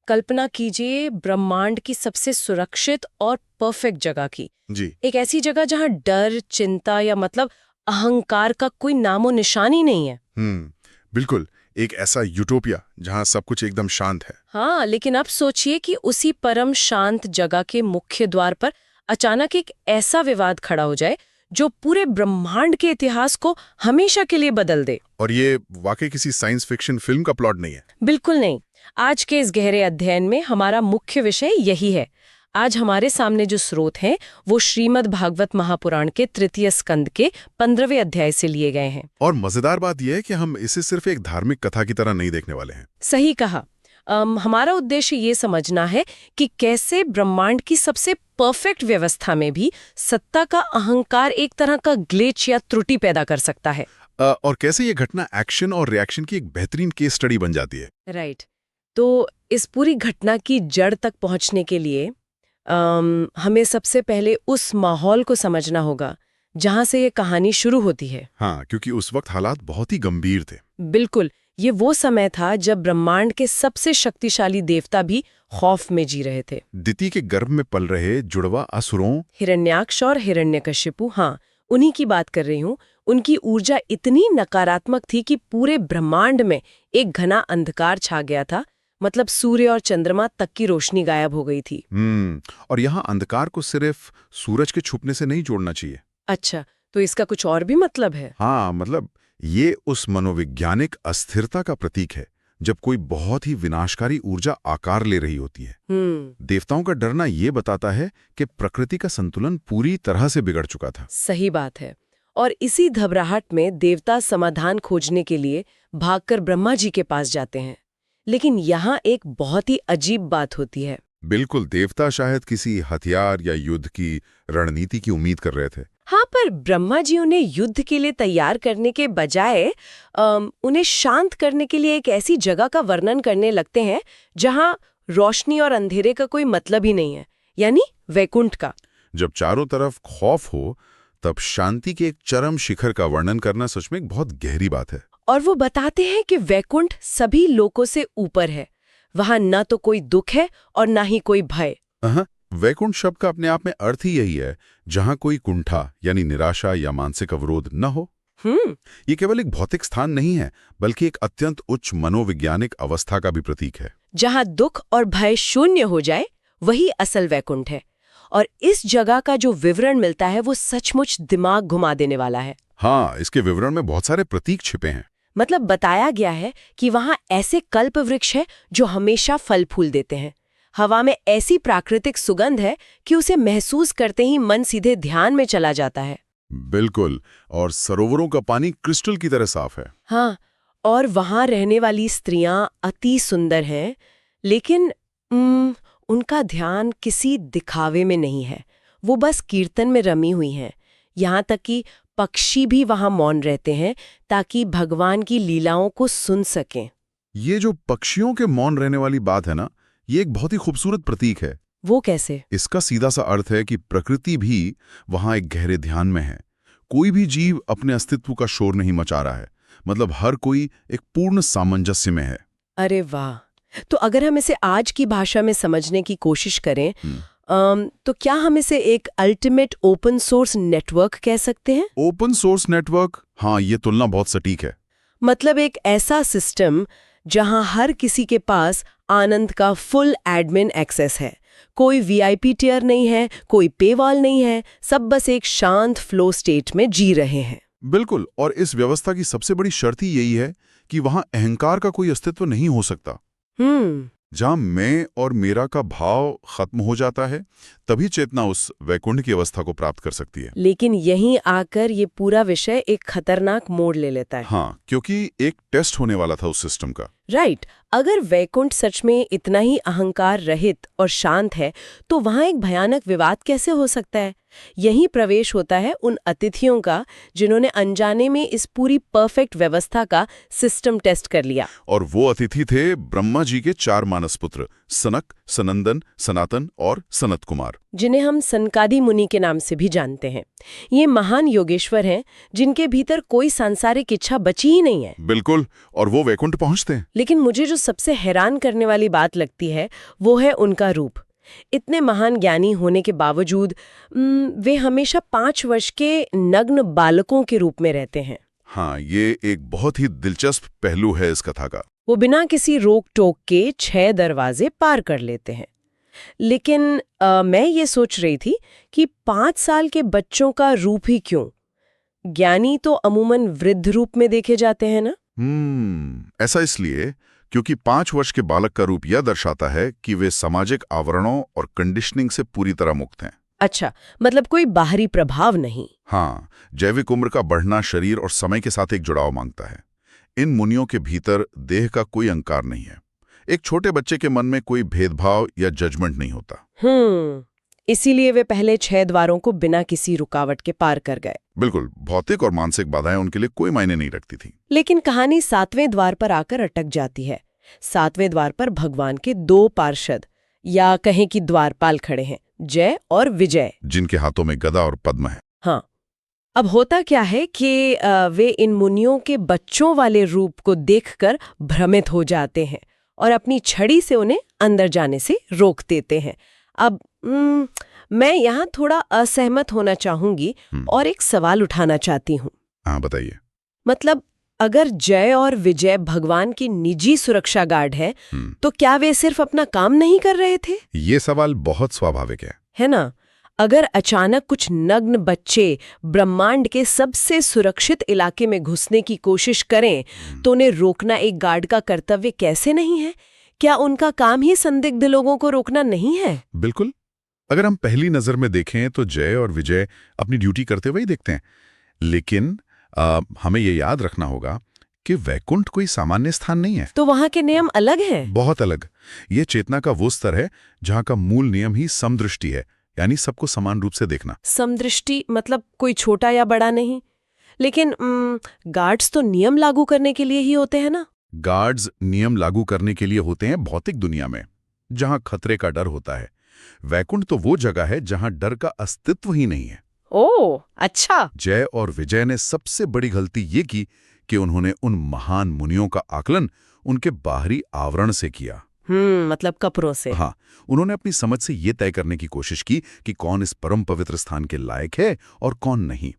कल्पना कीजिए ब्रह्मांड की सबसे सुरक्षित और परफेक्ट जगह की। जी। एक ऐसी जगह जहां डर, चिंता या मतलब अहंकार का कोई नामो निशान ही नहीं है। बिल्कुल। एक ऐसा यूटोपिया जहां सब कुछ एकदम शांत है। हाँ, लेकिन अब सोचिए कि उसी परम शांत जगह के मुख्य द्वार पर अचानक एक ऐसा विवाद खड़ा हो जाए जो पूरे ब्रह्मांड के इतिहास को हमेशा के लिए बदल दे। और ये वाकई किसी साइंस फिक्शन फिल्म का प्लॉट नहीं है। बिल्कुल नहीं। आज के इस गहरे अध्ययन में हमारा मुख्य विषय यही है। आज हमारे सामने जो स्रोत हैं वो श्रीमद् भागवत महापुराण के तृतीय स्कंद के 15वें अध्याय से लिए गए हैं। और मजेदार बात यह है कि हम इसे सिर्फ एक धार्मिक कथा की तरह नहीं देखने वाले हैं। सही कहा। हमारा उद्देश्य ये समझना है कि कैसे ब्रह्मांड की सबसे परफेक्ट व्यवस्था में भी सत्ता का अहंकार एक तरह का ग्लिच या त्रुटि पैदा कर सकता है। और कैसे ये घटना एक्शन और रिएक्शन की एक बेहतरीन केस स्टडी बन जाती है। राइट। तो इस पूरी घटना की जड़ तक पहुंचने के लिए हमें सबसे पहले उस माहौल को समझना होगा जहां से ये कहानी शुरू होती है। हाँ, क्योंकि उस वक्त हालात बहुत ही गंभीर थे। बिल्कुल। ये वो समय था जब ब्रह्मांड के सबसे शक्तिशाली देवता भी खौफ में जी रहे थे। दिति के गर्भ में पल रहे जुड़वा असुरों, हिरण्याक्ष और हिरण्यकशिपु, हाँ, उन्हीं की बात कर रही हूँ। उनकी ऊर्जा इतनी नकारात्मक थी कि पूरे ब्रह्मांड में एक घना अंधकार छा गया था। मतलब सूर्य और चंद्रमा तक की रोशनी गायब हो गई थी। और यहाँ अंधकार को सिर्फ सूरज के छुपने से नहीं जोड़ना चाहिए। अच्छा, तो इसका कुछ और भी मतलब है? हाँ, मतलब ये उस मनोवैज्ञानिक अस्थिरता का प्रतीक है जब कोई बहुत ही विनाशकारी ऊर्जा आकार ले रही होती है। देवताओं का डरना ये बताता है कि प्रकृति का संतुलन पूरी तरह से बिगड़ चुका था। सही बात है। और इसी घबराहट में देवता समाधान खोजने के लिए भागकर ब्रह्मा जी के पास जाते हैं। लेकिन यहाँ एक बहुत ही अजीब बात होती है। बिल्कुल, देवता शायद किसी हथियार या युद्ध की रणनीति की उम्मीद कर रहे थे। हाँ, पर ब्रह्मा जी उन्हें युद्ध के लिए तैयार करने के बजाय उन्हें शांत करने के लिए एक ऐसी जगह का वर्णन करने लगते हैं जहाँ रोशनी और अंधेरे का कोई मतलब ही नहीं है, यानी वैकुंठ का। जब चारों तरफ खौफ हो तब शांति के एक चरम शिखर का वर्णन करना सच में एक बहुत गहरी बात है। और वो बताते हैं कि वैकुंठ सभी लोकों से ऊपर है। वहां न तो कोई दुख है और न ही कोई भय। वैकुंठ शब्द का अपने आप में अर्थ ही यही है, जहां कोई कुंठा यानी निराशा या मानसिक अवरोध न हो। ये केवल एक भौतिक स्थान नहीं है, बल्कि एक अत्यंत उच्च मनोवैज्ञानिक अवस्था का भी प्रतीक है। जहां दुख और भय शून्य हो जाए, वही असल वैकुंठ है। और इस जगह का जो विवरण मिलता है वो सचमुच दिमाग घुमा देने वाला है। हाँ, इसके विवरण में बहुत सारे प्रतीक छिपे हैं। मतलब बताया गया है कि वहां ऐसे कल्प वृक्ष है जो हमेशा फल फूल देते हैं। हवा में ऐसी प्राकृतिक सुगंध है कि उसे महसूस करते ही मन सीधे ध्यान में चला जाता है। बिल्कुल। और सरोवरों का पानी क्रिस्टल की तरह साफ है। हाँ, और वहां रहने वाली स्त्रियां अति सुंदर हैं, लेकिन उनका ध्यान किसी दिखावे में नहीं है। वो बस कीर्तन में रमी हुई हैं। यहाँ तक कि पक्षी भी वहां मौन रहते हैं ताकि भगवान की लीलाओं को सुन सकें। ये जो पक्षियों के मौन रहने वाली बात है ना, ये एक बहुत ही खूबसूरत प्रतीक है। वो कैसे? इसका सीधा सा अर्थ है कि प्रकृति भी वहां एक गहरे ध्यान में है। कोई भी जीव अपने अस्तित्व का शोर नहीं मचा रहा है। मतलब हर कोई एक पूर्ण सामंजस्य में है। अरे वाह! तो अगर हम इसे आज की भाषा में समझने की कोशिश करें, तो क्या हम इसे एक अल्टीमेट ओपन सोर्स नेटवर्क कह सकते हैं? ओपन सोर्स नेटवर्क, हाँ, ये तुलना बहुत सटीक है। मतलब एक ऐसा सिस्टम जहां हर किसी के पास आनंद का फुल एडमिन एक्सेस है। कोई वीआईपी टियर नहीं है, कोई पेवॉल नहीं है, सब बस एक शांत फ्लो स्टेट में जी रहे हैं। बिल्कुल। और इस व्यवस्था की सबसे बड़ी शर्त ही यही है कि वहां अहंकार का कोई अस्तित्व नहीं हो सकता। जहां मैं और मेरा का भाव खत्म हो जाता है, तभी चेतना उस वैकुंठ की अवस्था को प्राप्त कर सकती है। लेकिन यहीं आकर ये पूरा विषय एक खतरनाक मोड़ ले लेता है। हाँ, क्योंकि एक टेस्ट होने वाला था उस सिस्टम का। राइट। अगर वैकुंठ सच में इतना ही अहंकार रहित और शांत है, तो वहां एक भयानक विवाद कैसे हो सकता है? यही प्रवेश होता है उन अतिथियों का जिन्होंने अनजाने में इस पूरी परफेक्ट व्यवस्था का सिस्टम टेस्ट कर लिया। और वो अतिथि थे ब्रह्मा जी के 4 मानस पुत्र, सनक, सनंदन, सनातन और सनत कुमार, जिन्हें हम सनकादि मुनि के नाम से भी जानते हैं। ये महान योगेश्वर हैं जिनके भीतर कोई सांसारिक इच्छा बची ही नहीं है। बिल्कुल, और वो वैकुंठ पहुंचते हैं। लेकिन मुझे जो सबसे हैरान करने वाली बात लगती है वो है उनका रूप। इतने महान ज्ञानी होने के बावजूद वे हमेशा 5 वर्ष के नग्न बालकों के रूप में रहते हैं। हाँ, ये एक बहुत ही दिलचस्प पहलू है इस कथा का। वो बिना किसी रोक टोक के 6 दरवाजे पार कर लेते हैं। लेकिन मैं ये सोच रही थी कि 5 साल के बच्चों का रूप ही क्यों? ज्ञानी तो अमूमन वृद्ध रूप में देखे जाते हैं ना? ऐसा इसलिए क्योंकि 5 वर्ष के बालक का रूप यह दर्शाता है कि वे सामाजिक आवरणों और कंडीशनिंग से पूरी तरह मुक्त हैं। अच्छा, मतलब कोई बाहरी प्रभाव नहीं। हाँ, जैविक उम्र का बढ़ना शरीर और समय के साथ एक जुड़ाव मांगता है। इन मुनियों के भीतर देह का कोई अहंकार नहीं है। एक छोटे बच्चे के मन में कोई भेदभाव या जजमेंट नहीं होता। इसीलिए वे पहले 6 द्वारों को बिना किसी रुकावट के पार कर गए। बिल्कुल, भौतिक और मानसिक बाधाएं उनके लिए कोई मायने नहीं रखती थी। लेकिन कहानी 7वें द्वार पर आकर अटक जाती है। 7वें द्वार पर भगवान के 2 पार्षद या कहें कि द्वारपाल खड़े हैं, जय और विजय, जिनके हाथों में गदा और पद्म है। हाँ, अब होता क्या है कि वे इन मुनियों के बच्चों वाले रूप को देखकर भ्रमित हो जाते हैं और अपनी छड़ी से उन्हें अंदर जाने से रोक देते हैं। अब मैं यहाँ थोड़ा असहमत होना चाहूंगी और एक सवाल उठाना चाहती हूँ। हाँ, बताइए। मतलब अगर जय और विजय भगवान की निजी सुरक्षा गार्ड है तो क्या वे सिर्फ अपना काम नहीं कर रहे थे? ये सवाल बहुत स्वाभाविक है ना? अगर अचानक कुछ नग्न बच्चे ब्रह्मांड के सबसे सुरक्षित इलाके में घुसने की कोशिश करें तो उन्हें रोकना एक गार्ड का कर्तव्य कैसे नहीं है? क्या उनका काम ही संदिग्ध लोगों को रोकना नहीं है? बिल्कुल। अगर हम पहली नजर में देखें तो जय और विजय अपनी ड्यूटी करते हुए ही दिखते हैं। लेकिन हमें ये याद रखना होगा कि वैकुंठ कोई सामान्य स्थान नहीं है। तो वहां के नियम अलग हैं? बहुत अलग। ये चेतना का वो स्तर है जहां का मूल नियम ही समदृष्टि है, यानी सबको समान रूप से देखना। समदृष्टि मतलब कोई छोटा या बड़ा नहीं। लेकिन गार्ड्स तो नियम लागू करने के लिए ही होते हैं ना? गार्ड्स नियम लागू करने के लिए होते हैं भौतिक दुनिया में, जहां खतरे का डर होता है। वैकुंठ तो वो जगह है जहां डर का अस्तित्व ही नहीं है। ओह, अच्छा। जय और विजय ने सबसे बड़ी गलती ये की कि उन्होंने उन महान मुनियों का आकलन उनके बाहरी आवरण से किया। मतलब कपड़ों से। हाँ, उन्होंने अपनी समझ से ये तय करने की कोशिश की कि कौन इस परम पवित्र स्थान के लायक है और कौन नहीं।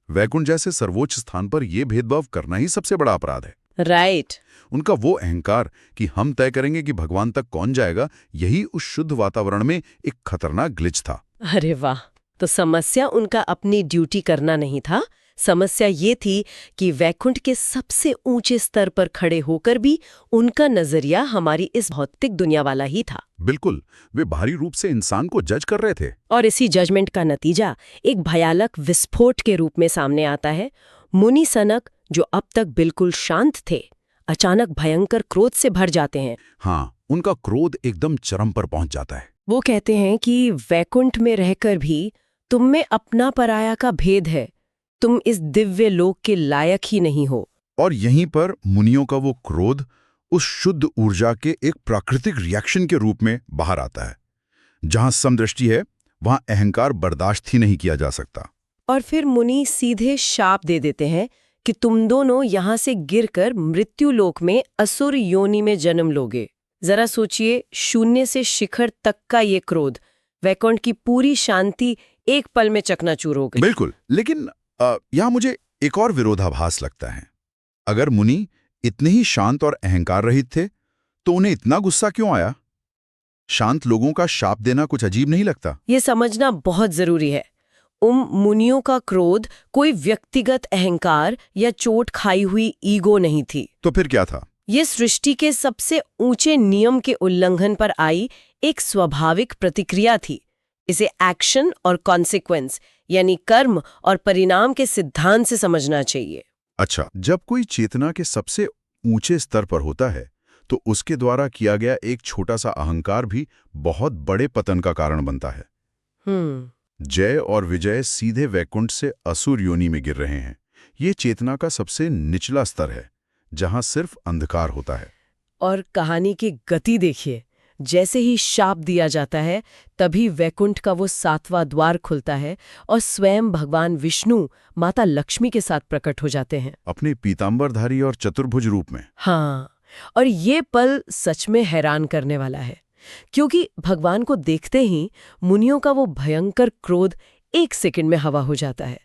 वैकुंठ जैसे सर्वोच्च स्थान पर यह भेदभाव करना ही सबसे बड़ा अपराध है। राइट। उनका वो अहंकार कि हम तय करेंगे कि भगवान तक कौन जाएगा, यही उस शुद्ध वातावरण में एक खतरनाक ग्लिच था। अरे वाह, तो समस्या उनका अपनी ड्यूटी करना नहीं था। समस्या ये थी कि वैकुंठ के सबसे ऊंचे स्तर पर खड़े होकर भी उनका नजरिया हमारी इस भौतिक दुनिया वाला ही था। बिल्कुल, वे बाहरी रूप से इंसान को जज कर रहे थे। और इसी जजमेंट का नतीजा एक भयानक विस्फोट के रूप में सामने आता है। मुनि सनक, जो अब तक बिल्कुल शांत थे, अचानक भयंकर क्रोध से भर जाते हैं। हाँ, उनका क्रोध एकदम चरम पर पहुंच जाता है। वो कहते हैं कि वैकुंठ में रहकर भी तुम में अपना पराया का भेद है, तुम इस दिव्य लोक के लायक ही नहीं हो। और यहीं पर मुनियों का वो क्रोध उस शुद्ध ऊर्जा के एक प्राकृतिक रिएक्शन के रूप में बाहर आता है। जहां समदृष्टि है, वहां अहंकार बर्दाश्त ही नहीं किया जा सकता। और फिर मुनि सीधे शाप दे देते हैं कि तुम दोनों यहां से गिरकर मृत्यु लोक में असुर योनि में जन्म लोगे। जरा सोचिए, शून्य से शिखर तक का ये क्रोध, वैकुंठ की पूरी शांति एक पल में चकनाचूर हो गई। बिल्कुल, लेकिन यहां मुझे एक और विरोधाभास लगता है। अगर मुनि इतने ही शांत और अहंकार रहित थे तो उन्हें इतना गुस्सा क्यों आया? शांत लोगों का शाप देना कुछ अजीब नहीं लगता? ये समझना बहुत जरूरी है। मुनियों का क्रोध कोई व्यक्तिगत अहंकार या चोट खाई हुई ईगो नहीं थी। तो फिर क्या था? ये सृष्टि के सबसे ऊंचे नियम के उल्लंघन पर आई एक स्वाभाविक प्रतिक्रिया थी। इसे एक्शन और कॉन्सिक्वेंस यानी कर्म और परिणाम के सिद्धांत से समझना चाहिए। अच्छा, जब कोई चेतना के सबसे ऊंचे स्तर पर होता है तो उसके द्वारा किया गया एक छोटा सा अहंकार भी बहुत बड़े पतन का कारण बनता है। जय और विजय सीधे वैकुंठ से असुर योनि में गिर रहे हैं। ये चेतना का सबसे निचला स्तर है, जहां सिर्फ अंधकार होता है। और कहानी की गति देखिए, जैसे ही शाप दिया जाता है तभी वैकुंठ का वो 7वां द्वार खुलता है और स्वयं भगवान विष्णु माता लक्ष्मी के साथ प्रकट हो जाते हैं, अपने पीतांबरधारी और चतुर्भुज रूप में। हाँ, और ये पल सच में हैरान करने वाला है, क्योंकि भगवान को देखते ही मुनियों का वो भयंकर क्रोध 1 सेकंड में हवा हो जाता है।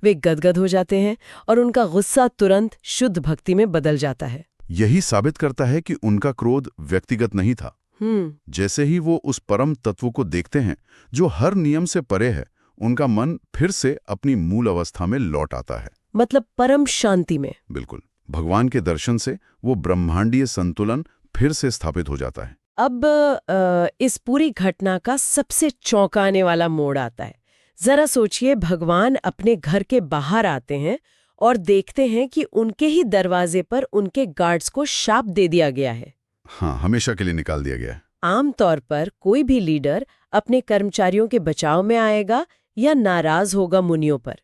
वे गदगद हो जाते हैं और उनका गुस्सा तुरंत शुद्ध भक्ति में बदल जाता है। यही साबित करता है कि उनका क्रोध व्यक्तिगत नहीं था। जैसे ही वो उस परम तत्व को देखते हैं जो हर नियम से परे है, उनका मन फिर से अपनी मूल अवस्था में लौट आता है, मतलब परम शांति में। बिल्कुल। भगवान के दर्शन से वो ब्रह्मांडीय संतुलन फिर से स्थापित हो जाता है। अब इस पूरी घटना का सबसे चौंकाने वाला मोड़ आता है। जरा सोचिए, भगवान अपने घर के बाहर आते हैं और देखते हैं कि उनके ही दरवाजे पर उनके गार्ड्स को शाप दे दिया गया है। हाँ, हमेशा के लिए निकाल दिया गया है। आमतौर पर कोई भी लीडर अपने कर्मचारियों के बचाव में आएगा या नाराज होगा मुनियों पर,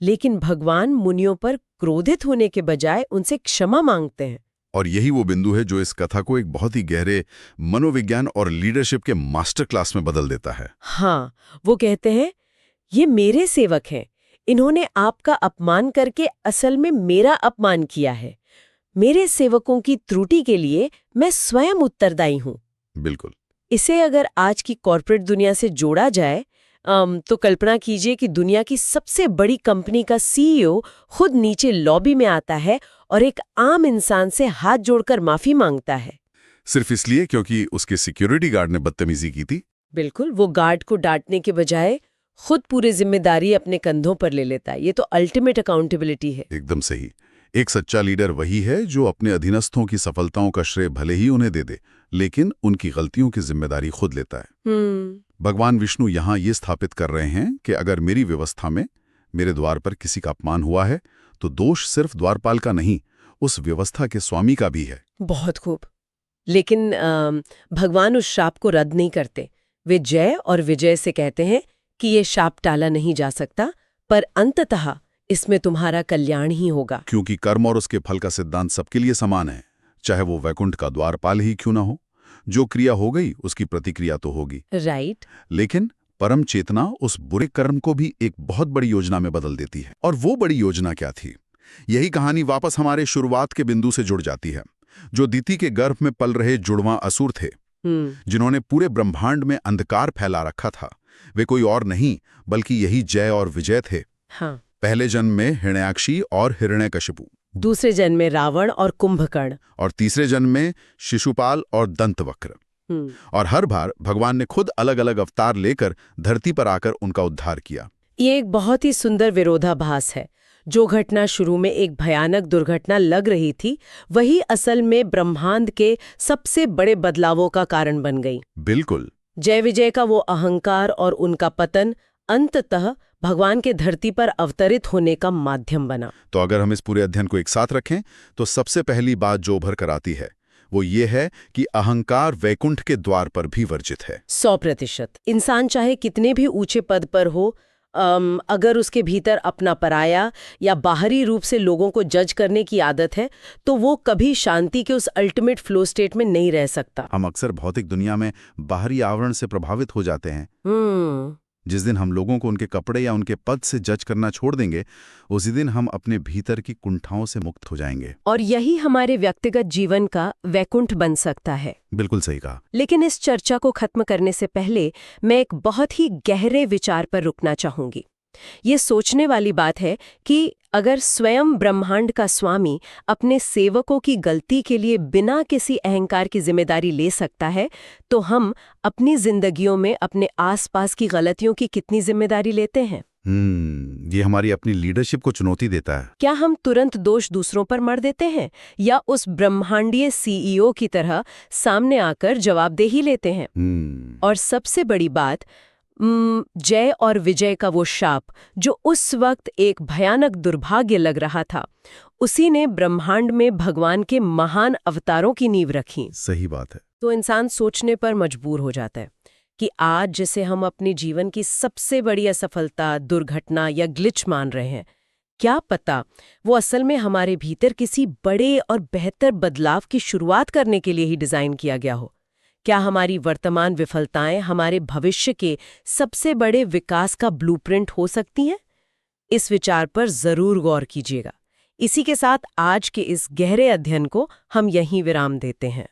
लेकिन भगवान मुनियों पर क्रोधित होने के बजाय उनसे क्षमा मांगते हैं। और यही वो बिंदु है जो इस कथा को एक बहुत ही गहरे मनोविज्ञान और लीडरशिप के मास्टर क्लास में बदल देता है। हाँ, वो कहते हैं, ये मेरे सेवक हैं, इन्होंने आपका अपमान करके असल में मेरा अपमान किया है। मेरे सेवकों की त्रुटि के लिए मैं स्वयं उत्तरदायी हूँ। बिल्कुल। इसे अगर आज की कॉर्पोरेट दुनिया से जोड़ा जाए तो कल्पना कीजिए कि दुनिया की सबसे बड़ी कंपनी का सीईओ खुद नीचे लॉबी में आता है और एक आम इंसान से हाथ जोड़कर माफी मांगता है, सिर्फ इसलिए क्योंकि उसके सिक्योरिटी गार्ड ने बदतमीजी की थी। बिल्कुल। वो गार्ड को डांटने के बजाय खुद पूरी जिम्मेदारी अपने कंधों पर ले लेता है। ये तो अल्टीमेट अकाउंटेबिलिटी है। एकदम सही। एक सच्चा लीडर वही है जो अपने अधीनस्थों की सफलताओं का श्रेय भले ही उन्हें दे दे, लेकिन उनकी गलतियों की जिम्मेदारी खुद लेता है। भगवान विष्णु यहाँ ये स्थापित कर रहे हैं कि अगर मेरी व्यवस्था में मेरे द्वार पर किसी का अपमान हुआ है तो दोष सिर्फ द्वारपाल का नहीं, उस व्यवस्था के स्वामी का भी है। बहुत खूब। लेकिन भगवान उस शाप को रद्द नहीं करते। वे जय और विजय से कहते हैं कि ये शाप टाला नहीं जा सकता, पर अंततः इसमें तुम्हारा कल्याण ही होगा। क्योंकि कर्म और उसके फल का सिद्धांत सबके लिए समान है, चाहे वो वैकुंठ का द्वारपाल ही क्यों ना हो। जो क्रिया हो गई उसकी प्रतिक्रिया तो होगी, राइट। लेकिन परम चेतना उस बुरे कर्म को भी एक बहुत बड़ी योजना में बदल देती है। और वो बड़ी योजना क्या थी? यही कहानी वापस हमारे शुरुआत के बिंदु से जुड़ जाती है। जो दिति के गर्भ में पल रहे जुड़वां असुर थे, जिन्होंने पूरे ब्रह्मांड में अंधकार फैला रखा था, वे कोई और नहीं बल्कि यही जय और विजय थे। हाँ। पहले जन्म में हिरण्याक्षी और हिरण्यकशिपु, दूसरे जन्म में रावण और कुंभकर्ण, और तीसरे जन्म में शिशुपाल और दंतवक्र। और हर बार भगवान ने खुद अलग अलग अवतार लेकर धरती पर आकर उनका उद्धार किया। ये एक बहुत ही सुंदर विरोधाभास है। जो घटना शुरू में एक भयानक दुर्घटना लग रही थी, वही असल में ब्रह्मांड के सबसे बड़े बदलावों का कारण बन गई। बिल्कुल। जय विजय का वो अहंकार और उनका पतन अंततः भगवान के धरती पर अवतरित होने का माध्यम बना। तो अगर हम इस पूरे अध्ययन को एक साथ रखें तो सबसे पहली बात जो उभर कर आती है वो ये है कि अहंकार वैकुंठ के द्वार पर भी वर्जित है। 100%। इंसान चाहे कितने भी ऊंचे पद पर हो, अगर उसके भीतर अपना पराया या बाहरी रूप से लोगों को जज करने की आदत है तो वो कभी शांति के उस अल्टीमेट फ्लो स्टेट में नहीं रह सकता। हम अक्सर भौतिक दुनिया में बाहरी आवरण से प्रभावित हो जाते हैं। जिस दिन हम लोगों को उनके कपड़े या उनके पद से जज करना छोड़ देंगे, उसी दिन हम अपने भीतर की कुंठाओं से मुक्त हो जाएंगे। और यही हमारे व्यक्तिगत जीवन का वैकुंठ बन सकता है। बिल्कुल सही कहा। लेकिन इस चर्चा को खत्म करने से पहले मैं एक बहुत ही गहरे विचार पर रुकना चाहूंगी। ये सोचने वाली बात है कि अगर स्वयं ब्रह्मांड का स्वामी अपने सेवकों की गलती के लिए बिना किसी अहंकार की जिम्मेदारी ले सकता है, तो हम अपनी जिंदगियों में अपने आसपास की गलतियों की कितनी जिम्मेदारी लेते हैं? ये हमारी अपनी लीडरशिप को चुनौती देता है। क्या हम तुरंत दोष दूसरों पर मढ़ देते हैं या उस ब्रह्मांडीय सीईओ की तरह सामने आकर जवाबदेही लेते हैं? और सबसे बड़ी बात, जय और विजय का वो शाप जो उस वक्त एक भयानक दुर्भाग्य लग रहा था, उसी ने ब्रह्मांड में भगवान के महान अवतारों की नींव रखी। सही बात है। तो इंसान सोचने पर मजबूर हो जाता है, कि आज जिसे हम अपने जीवन की सबसे बड़ी असफलता, दुर्घटना या ग्लिच मान रहे हैं, क्या पता वो असल में हमारे भीतर किसी बड़े और बेहतर बदलाव की शुरुआत करने के लिए ही डिजाइन किया गया हो। क्या हमारी वर्तमान विफलताएं हमारे भविष्य के सबसे बड़े विकास का ब्लूप्रिंट हो सकती हैं? इस विचार पर जरूर गौर कीजिएगा। इसी के साथ आज के इस गहरे अध्ययन को हम यहीं विराम देते हैं।